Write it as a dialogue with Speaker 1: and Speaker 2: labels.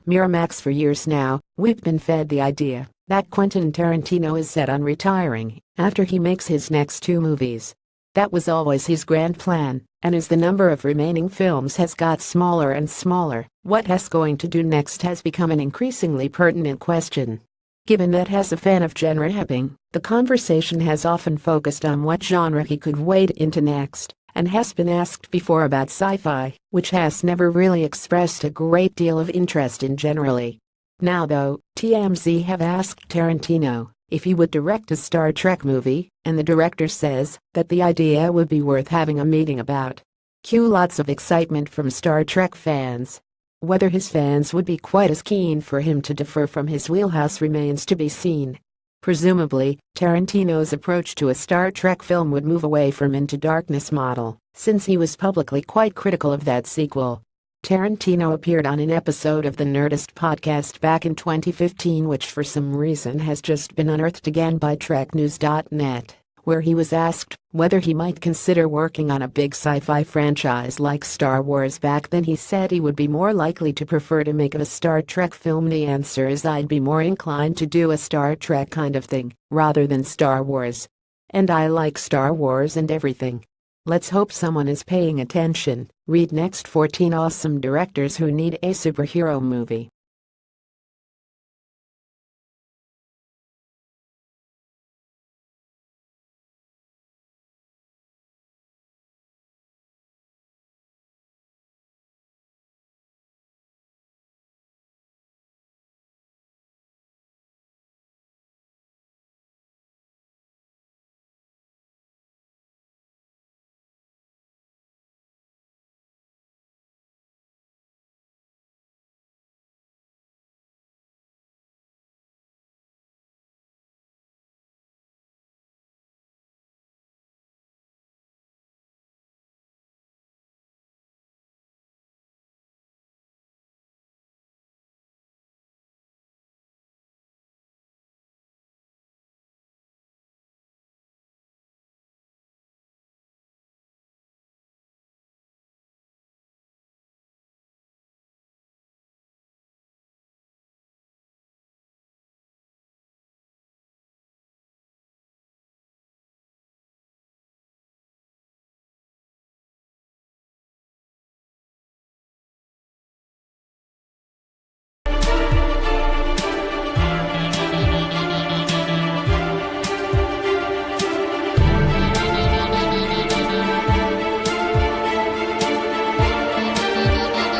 Speaker 1: Miramax. For years now, we've been fed the idea that Quentin Tarantino is set on retiring after he makes his next two movies. That was always his grand plan, and as the number of remaining films has got smaller and smaller, what he's going to do next has become an increasingly pertinent question. Given that he's a fan of genre hopping, the conversation has often focused on what genre he could wade into next, and has been asked before about sci-fi, which has never really expressed a great deal of interest in generally. Now though, TMZ have asked Tarantino if he would direct a Star Trek movie, and the director says that the idea would be worth having a meeting about. Cue lots of excitement from Star Trek fans. Whether his fans would be quite as keen for him to differ from his wheelhouse remains to be seen. Presumably, Tarantino's approach to a Star Trek film would move away from Into Darkness model, since he was publicly quite critical of that sequel. Tarantino appeared on an episode of the Nerdist podcast back in 2015, which for some reason has just been unearthed again by TrekNews.net, where he was asked whether he might consider working on a big sci-fi franchise like Star Wars. Back then he said he would be more likely to prefer to make a Star Trek film. The answer is I'd be more inclined to do a Star Trek kind of thing, rather than Star Wars. And I like Star Wars and everything. Let's hope someone is paying attention. Read next: 14 awesome directors who need a superhero movie.